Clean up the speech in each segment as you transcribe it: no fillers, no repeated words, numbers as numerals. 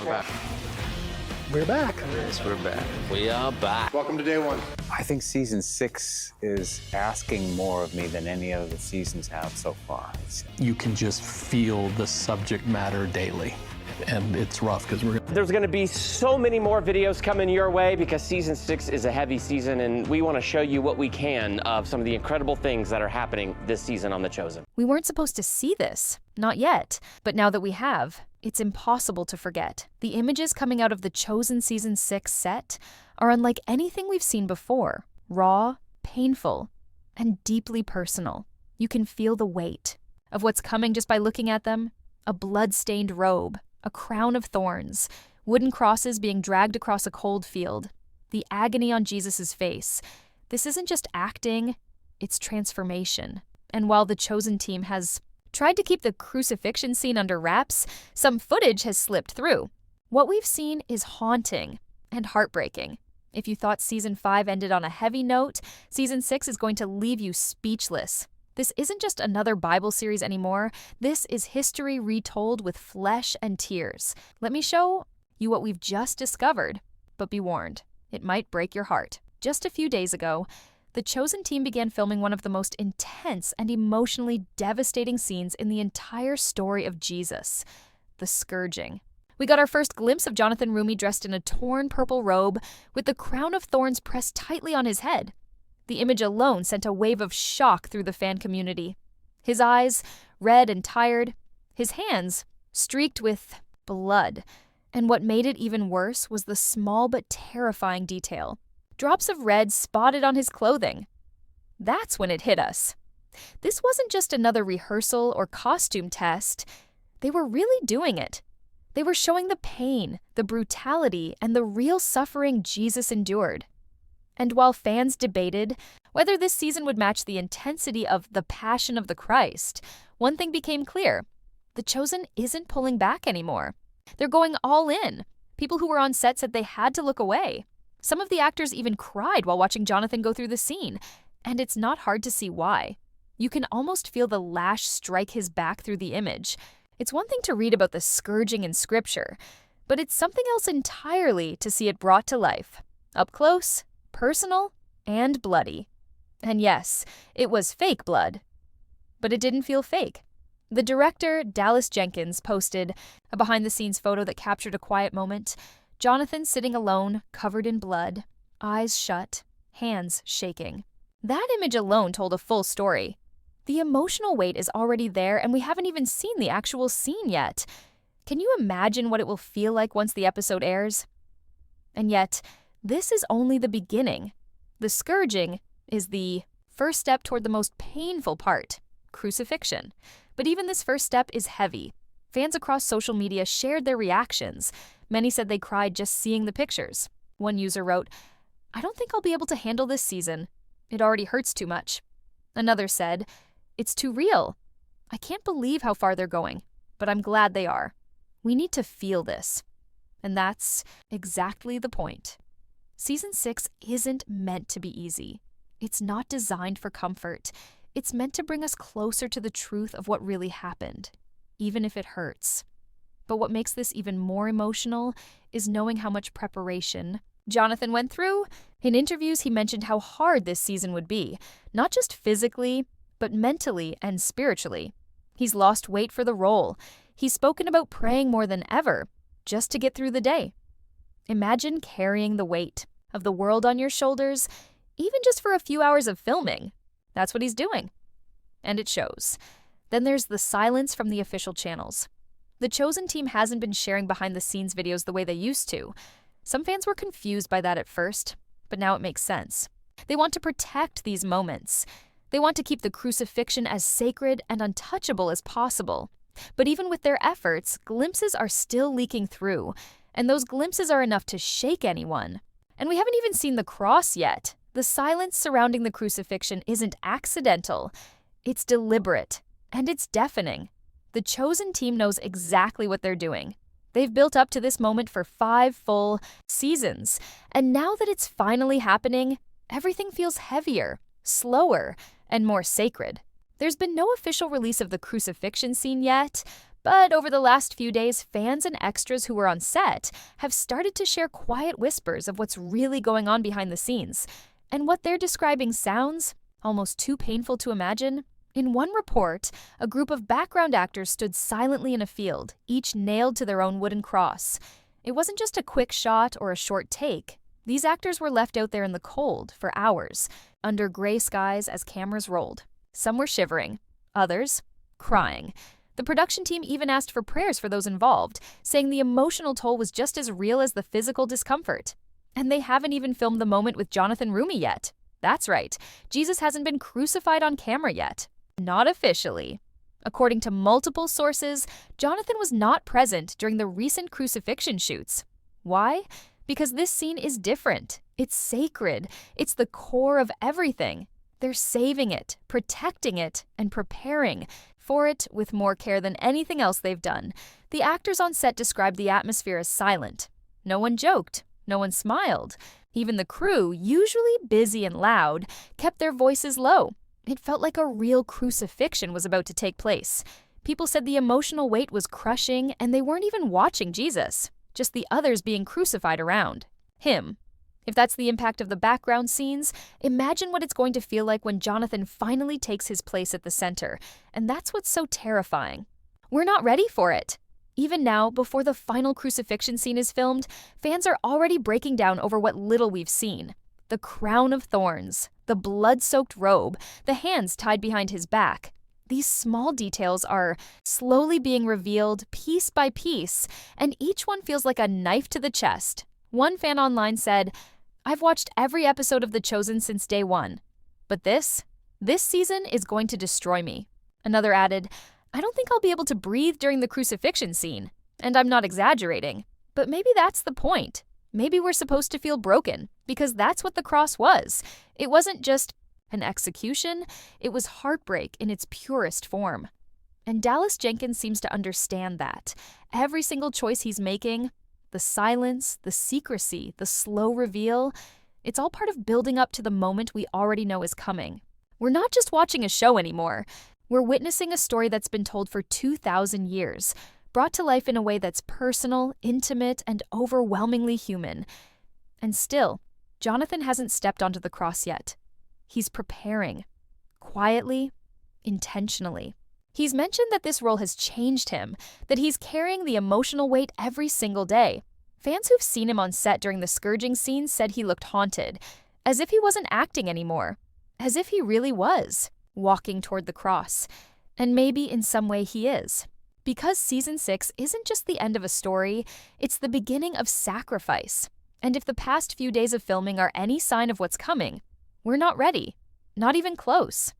back. We're back. Yes, we're back. We are back. Welcome to day one. I think season 6 is asking more of me than any of the seasons have so far. You can just feel the subject matter daily. And it's rough because there's going to be so many more videos coming your way because season 6 is a heavy season, and we want to show you what we can of some of the incredible things that are happening this season on The Chosen. We weren't supposed to see this, not yet, but now that we have, it's impossible to forget. The images coming out of The Chosen season 6 set are unlike anything we've seen before. Raw, painful, and deeply personal. You can feel the weight of what's coming just by looking at them. A blood-stained robe, a crown of thorns, wooden crosses being dragged across a cold field, the agony on Jesus' face. This isn't just acting, it's transformation. And while the Chosen team has tried to keep the crucifixion scene under wraps, some footage has slipped through. What we've seen is haunting and heartbreaking. If you thought season 5 ended on a heavy note, season 6 is going to leave you speechless. This isn't just another Bible series anymore. This is history retold with flesh and tears. Let me show you what we've just discovered, but be warned, it might break your heart. Just a few days ago, the Chosen team began filming one of the most intense and emotionally devastating scenes in the entire story of Jesus, the Scourging. We got our first glimpse of Jonathan Roumie dressed in a torn purple robe with the crown of thorns pressed tightly on his head. The image alone sent a wave of shock through the fan community. His eyes, red and tired, his hands streaked with blood. And what made it even worse was the small but terrifying detail. Drops of red spotted on his clothing. That's when it hit us. This wasn't just another rehearsal or costume test. They were really doing it. They were showing the pain, the brutality, and the real suffering Jesus endured. And while fans debated whether this season would match the intensity of the Passion of the Christ, one thing became clear. The Chosen isn't pulling back anymore. They're going all in. People who were on set said they had to look away. Some of the actors even cried while watching Jonathan go through the scene, and it's not hard to see why. You can almost feel the lash strike his back through the image. It's one thing to read about the scourging in Scripture, but it's something else entirely to see it brought to life. Up close, personal, and bloody. And yes, it was fake blood. But it didn't feel fake. The director, Jenkins, posted a behind-the-scenes photo that captured a quiet moment. Jonathan sitting alone, covered in blood, eyes shut, hands shaking. That image alone told a full story. The emotional weight is already there, and we haven't even seen the actual scene yet. Can you imagine what it will feel like once the episode airs? And yet, this is only the beginning. The scourging is the first step toward the most painful part, crucifixion. But even this first step is heavy. Fans across social media shared their reactions. Many said they cried just seeing the pictures. One user wrote, "I don't think I'll be able to handle this season. It already hurts too much." Another said, "It's too real. I can't believe how far they're going, but I'm glad they are. We need to feel this." And that's exactly the point. Season 6 isn't meant to be easy. It's not designed for comfort. It's meant to bring us closer to the truth of what really happened, even if it hurts. But what makes this even more emotional is knowing how much preparation Jonathan went through. In interviews, he mentioned how hard this season would be, not just physically, but mentally and spiritually. He's lost weight for the role. He's spoken about praying more than ever, just to get through the day. Imagine carrying the weight of the world on your shoulders, even just for a few hours of filming. That's what he's doing. And it shows. Then there's the silence from the official channels. The Chosen team hasn't been sharing behind-the-scenes videos the way they used to. Some fans were confused by that at first, but now it makes sense. They want to protect these moments. They want to keep the crucifixion as sacred and untouchable as possible. But even with their efforts, glimpses are still leaking through, and those glimpses are enough to shake anyone. And we haven't even seen the cross yet. The silence surrounding the crucifixion isn't accidental. It's deliberate, and it's deafening. The Chosen team knows exactly what they're doing. They've built up to this moment for 5 full seasons, and now that it's finally happening, everything feels heavier, slower, and more sacred. There's been no official release of the crucifixion scene yet, But over the last few days, fans and extras who were on set have started to share quiet whispers of what's really going on behind the scenes. And what they're describing sounds almost too painful to imagine. In one report, a group of background actors stood silently in a field, each nailed to their own wooden cross. It wasn't just a quick shot or a short take. These actors were left out there in the cold for hours, under gray skies as cameras rolled. Some were shivering, others crying. The production team even asked for prayers for those involved, saying the emotional toll was just as real as the physical discomfort. And they haven't even filmed the moment with Jonathan Roumie yet. That's right, Jesus hasn't been crucified on camera yet. Not officially. According to multiple sources, Jonathan was not present during the recent crucifixion shoots. Why? Because this scene is different. It's sacred. It's the core of everything. They're saving it, protecting it, and preparing for it with more care than anything else they've done. The actors on set described the atmosphere as silent. No one joked. No one smiled. Even the crew, usually busy and loud, kept their voices low. It felt like a real crucifixion was about to take place. People said the emotional weight was crushing, and they weren't even watching Jesus, just the others being crucified around him. If that's the impact of the background scenes, imagine what it's going to feel like when Jonathan finally takes his place at the center. And that's what's so terrifying. We're not ready for it. Even now, before the final crucifixion scene is filmed, fans are already breaking down over what little we've seen. The crown of thorns, the blood-soaked robe, the hands tied behind his back. These small details are slowly being revealed piece by piece, and each one feels like a knife to the chest. One fan online said, "I've watched every episode of The Chosen since day one, but this season is going to destroy me." Another added, "I don't think I'll be able to breathe during the crucifixion scene." And I'm not exaggerating, but maybe that's the point. Maybe we're supposed to feel broken, because that's what the cross was. It wasn't just an execution, it was heartbreak in its purest form. And Dallas Jenkins seems to understand that. Every single choice he's making, the silence, the secrecy, the slow reveal, it's all part of building up to the moment we already know is coming. We're not just watching a show anymore. We're witnessing a story that's been told for 2,000 years, brought to life in a way that's personal, intimate, and overwhelmingly human. And still, Jonathan hasn't stepped onto the cross yet. He's preparing. Quietly, intentionally. He's mentioned that this role has changed him, that he's carrying the emotional weight every single day. Fans who've seen him on set during the Scourging scenes said he looked haunted, as if he wasn't acting anymore, as if he really was, walking toward the cross. And maybe in some way he is. Because Season 6 isn't just the end of a story, it's the beginning of sacrifice. And if the past few days of filming are any sign of what's coming, we're not ready. Not even close.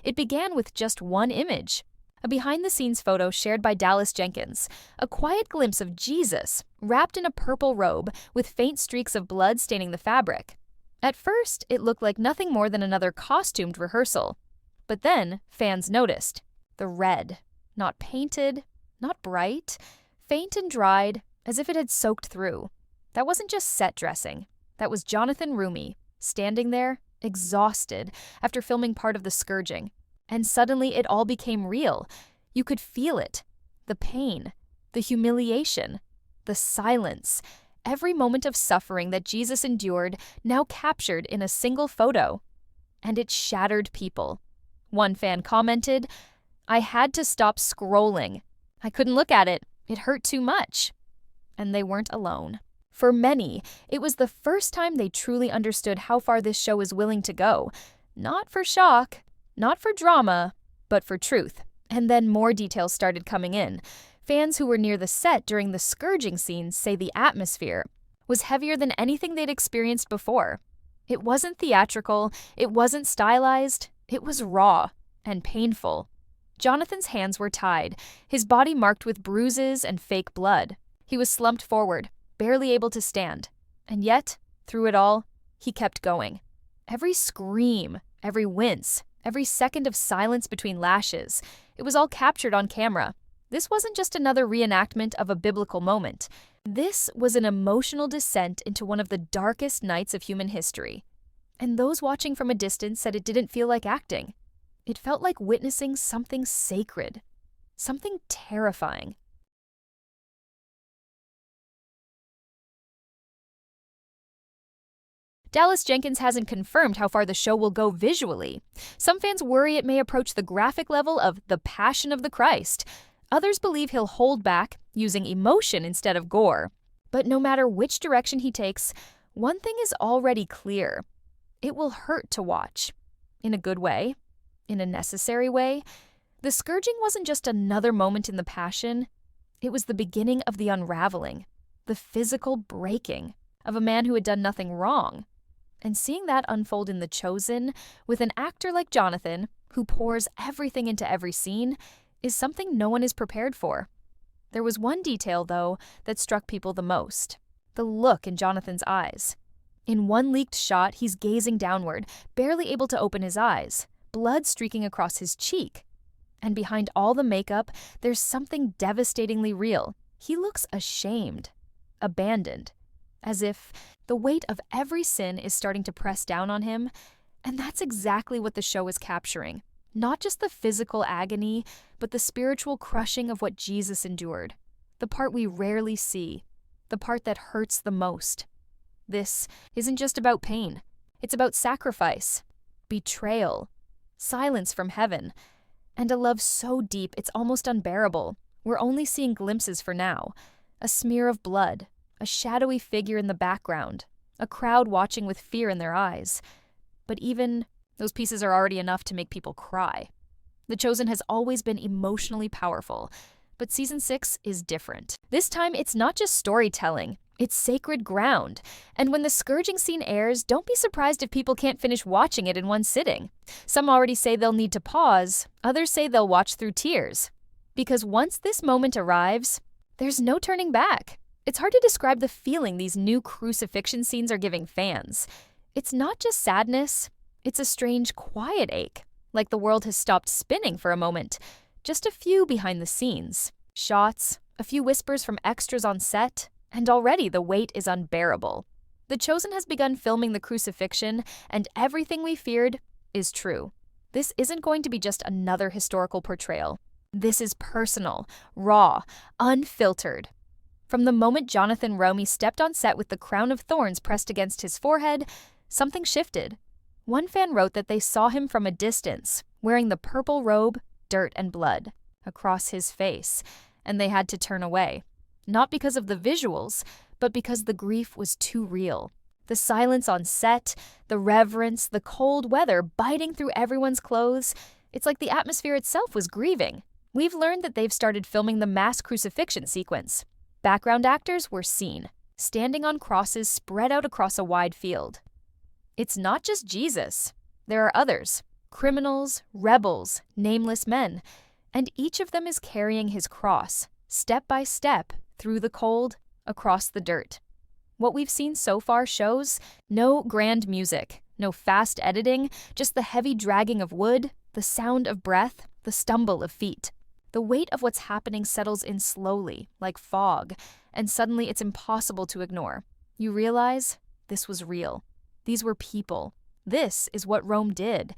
It began with just one image. A behind-the-scenes photo shared by Dallas Jenkins. A quiet glimpse of Jesus, wrapped in a purple robe with faint streaks of blood staining the fabric. At first, it looked like nothing more than another costumed rehearsal. But then, fans noticed. The red. Not painted, not bright, faint and dried, as if it had soaked through. That wasn't just set dressing. That was Jonathan Roumie, standing there, exhausted, after filming part of the Scourging. And suddenly it all became real. You could feel it. The pain, the humiliation, the silence, every moment of suffering that Jesus endured now captured in a single photo. And it shattered people. One fan commented, "I had to stop scrolling. I couldn't look at it. It hurt too much." And they weren't alone. For many, it was the first time they truly understood how far this show is willing to go. Not for shock, not for drama, but for truth. And then more details started coming in. Fans who were near the set during the Scourging scenes say the atmosphere was heavier than anything they'd experienced before. It wasn't theatrical, it wasn't stylized, it was raw and painful. Jonathan's hands were tied, his body marked with bruises and fake blood. He was slumped forward, barely able to stand. And yet, through it all, he kept going. Every scream, every wince, every second of silence between lashes, it was all captured on camera. This wasn't just another reenactment of a biblical moment. This was an emotional descent into one of the darkest nights of human history. And those watching from a distance said it didn't feel like acting. It felt like witnessing something sacred. something terrifying. Dallas Jenkins hasn't confirmed how far the show will go visually. Some fans worry it may approach the graphic level of The Passion of the Christ. Others believe he'll hold back, using emotion instead of gore. But no matter which direction he takes, one thing is already clear. It will hurt to watch. In a good way. In a necessary way. The scourging wasn't just another moment in the Passion. It was the beginning of the unraveling. The physical breaking of a man who had done nothing wrong. And seeing that unfold in The Chosen, with an actor like Jonathan, who pours everything into every scene, is something no one is prepared for. There was one detail, though, that struck people the most. The look in Jonathan's eyes. In one leaked shot, he's gazing downward, barely able to open his eyes, blood streaking across his cheek. And behind all the makeup, there's something devastatingly real. He looks ashamed, abandoned, as if the weight of every sin is starting to press down on him. And that's exactly what the show is capturing. Not just the physical agony, but the spiritual crushing of what Jesus endured. The part we rarely see. The part that hurts the most. This isn't just about pain. It's about sacrifice, betrayal, silence from heaven, and a love so deep it's almost unbearable. We're only seeing glimpses for now. A smear of blood, a shadowy figure in the background, a crowd watching with fear in their eyes. But even those pieces are already enough to make people cry. The Chosen has always been emotionally powerful, but Season 6 is different. This time, it's not just storytelling, it's sacred ground. And when the scourging scene airs, don't be surprised if people can't finish watching it in one sitting. Some already say they'll need to pause, others say they'll watch through tears. Because once this moment arrives, there's no turning back. It's hard to describe the feeling these new crucifixion scenes are giving fans. It's not just sadness, it's a strange quiet ache, like the world has stopped spinning for a moment. Just a few behind the scenes. Shots, a few whispers from extras on set, and already the weight is unbearable. The Chosen has begun filming the crucifixion, and everything we feared is true. This isn't going to be just another historical portrayal. This is personal, raw, unfiltered. From the moment Jonathan Roumie stepped on set with the crown of thorns pressed against his forehead, something shifted. One fan wrote that they saw him from a distance, wearing the purple robe, dirt and blood, across his face, and they had to turn away. Not because of the visuals, but because the grief was too real. The silence on set, the reverence, the cold weather biting through everyone's clothes, it's like the atmosphere itself was grieving. We've learned that they've started filming the mass crucifixion sequence. Background actors were seen, standing on crosses spread out across a wide field. It's not just Jesus. There are others, criminals, rebels, nameless men, and each of them is carrying his cross, step by step, through the cold, across the dirt. What we've seen so far shows no grand music, no fast editing, just the heavy dragging of wood, the sound of breath, the stumble of feet. The weight of what's happening settles in slowly, like fog, and suddenly it's impossible to ignore. You realize this was real. These were people. This is what Rome did.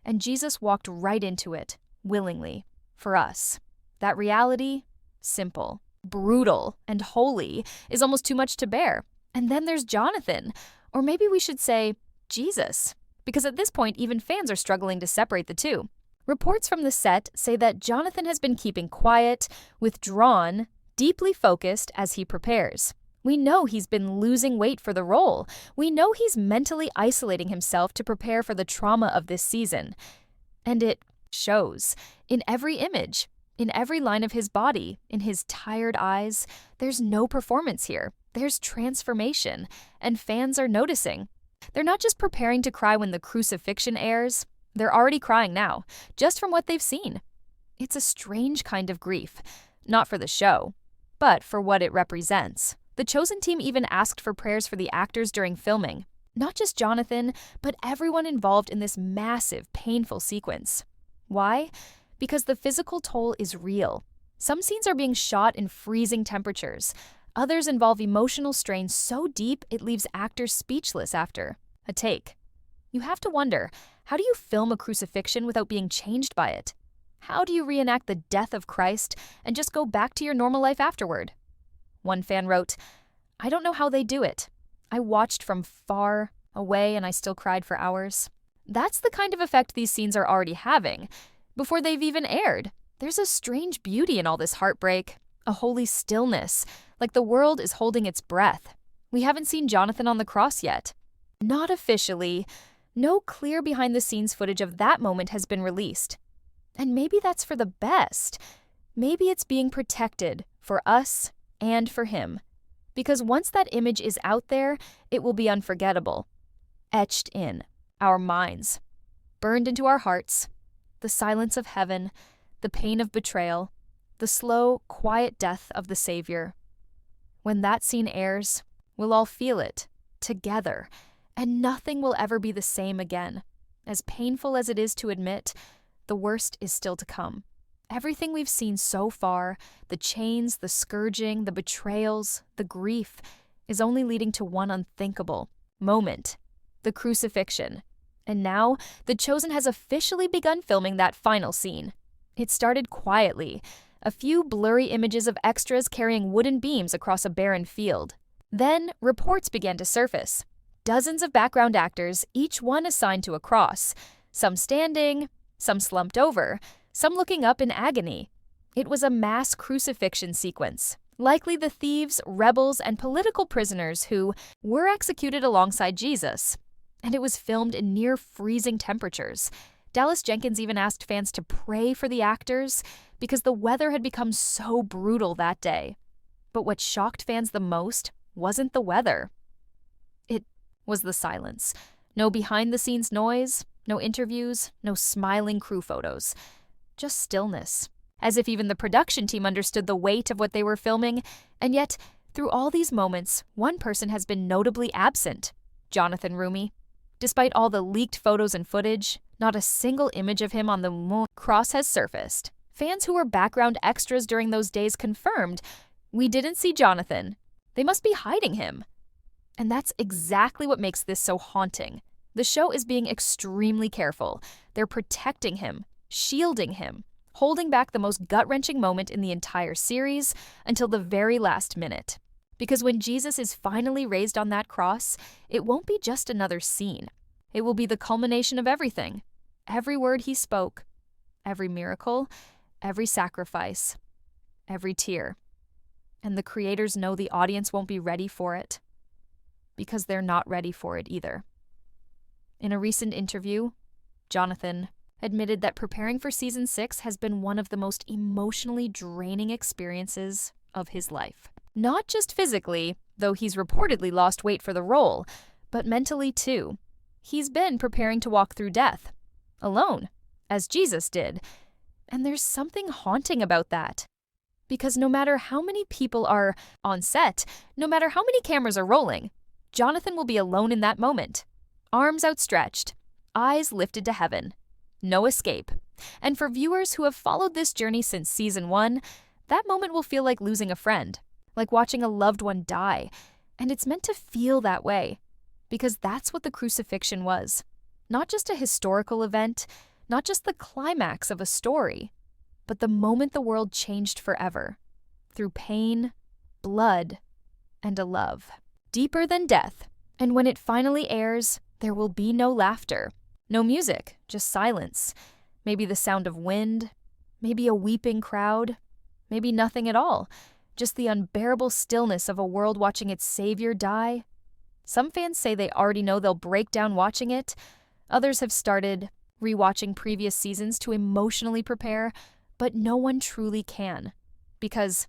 And Jesus walked right into it, willingly, for us. That reality, simple, brutal, and holy, is almost too much to bear. And then there's Jonathan, or maybe we should say Jesus, because at this point even fans are struggling to separate the two. Reports from the set say that Jonathan has been keeping quiet, withdrawn, deeply focused as he prepares. We know he's been losing weight for the role. We know he's mentally isolating himself to prepare for the trauma of this season. And it shows. In every image, in every line of his body, in his tired eyes, there's no performance here. There's transformation, and fans are noticing. They're not just preparing to cry when the crucifixion airs. They're already crying now, just from what they've seen. It's a strange kind of grief, not for the show, but for what it represents. The Chosen team even asked for prayers for the actors during filming. Not just Jonathan, but everyone involved in this massive, painful sequence. Why? Because the physical toll is real. Some scenes are being shot in freezing temperatures. Others involve emotional strain so deep it leaves actors speechless after a take. You have to wonder, how do you film a crucifixion without being changed by it? How do you reenact the death of Christ and just go back to your normal life afterward? One fan wrote, "I don't know how they do it. I watched from far away and I still cried for hours." That's the kind of effect these scenes are already having, before they've even aired. There's a strange beauty in all this heartbreak, a holy stillness, like the world is holding its breath. We haven't seen Jonathan on the cross yet. Not officially. No clear behind-the-scenes footage of that moment has been released. And maybe that's for the best. Maybe it's being protected for us and for him. Because once that image is out there, it will be unforgettable. Etched in our minds, burned into our hearts, the silence of heaven, the pain of betrayal, the slow, quiet death of the Savior. When that scene airs, we'll all feel it, together, and nothing will ever be the same again. As painful as it is to admit, the worst is still to come. Everything we've seen so far, the chains, the scourging, the betrayals, the grief, is only leading to one unthinkable moment, the crucifixion. And now, The Chosen has officially begun filming that final scene. It started quietly, a few blurry images of extras carrying wooden beams across a barren field. Then, reports began to surface. Dozens of background actors, each one assigned to a cross, some standing, some slumped over, some looking up in agony. It was a mass crucifixion sequence, likely the thieves, rebels, and political prisoners who were executed alongside Jesus. And it was filmed in near-freezing temperatures. Dallas Jenkins even asked fans to pray for the actors because the weather had become so brutal that day. But what shocked fans the most wasn't the weather. It was the silence. No behind-the-scenes noise, no interviews, no smiling crew photos. Just stillness. As if even the production team understood the weight of what they were filming. And yet, through all these moments, one person has been notably absent. Jonathan Roumie. Despite all the leaked photos and footage, not a single image of him on the cross has surfaced. Fans who were background extras during those days confirmed, "We didn't see Jonathan. They must be hiding him." And that's exactly what makes this so haunting. The show is being extremely careful. They're protecting him, shielding him, holding back the most gut-wrenching moment in the entire series until the very last minute. Because when Jesus is finally raised on that cross, it won't be just another scene. It will be the culmination of everything. Every word he spoke, every miracle, every sacrifice, every tear. And the creators know the audience won't be ready for it. Because they're not ready for it either. In a recent interview, Jonathan admitted that preparing for season 6 has been one of the most emotionally draining experiences of his life. Not just physically, though he's reportedly lost weight for the role, but mentally too. He's been preparing to walk through death, alone, as Jesus did. And there's something haunting about that. Because no matter how many people are on set, no matter how many cameras are rolling, Jonathan will be alone in that moment. Arms outstretched, eyes lifted to heaven. No escape. And for viewers who have followed this journey since season 1, that moment will feel like losing a friend, like watching a loved one die. And it's meant to feel that way, because that's what the crucifixion was. Not just a historical event, not just the climax of a story, but the moment the world changed forever, through pain, blood, and a love. Deeper than death. And when it finally airs, there will be no laughter, no music, just silence. Maybe the sound of wind, maybe a weeping crowd, maybe nothing at all. Just the unbearable stillness of a world watching its savior die. Some fans say they already know they'll break down watching it. Others have started rewatching previous seasons to emotionally prepare, but no one truly can. Because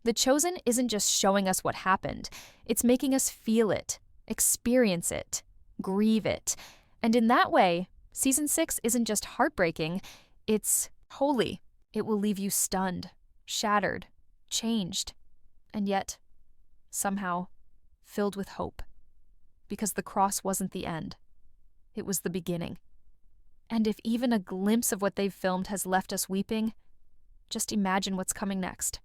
The Chosen isn't just showing us what happened. It's making us feel it, experience it, grieve it. And in that way, season 6 isn't just heartbreaking, it's holy. It will leave you stunned, shattered, changed, and yet, somehow, filled with hope. Because the cross wasn't the end. It was the beginning. And if even a glimpse of what they've filmed has left us weeping, just imagine what's coming next.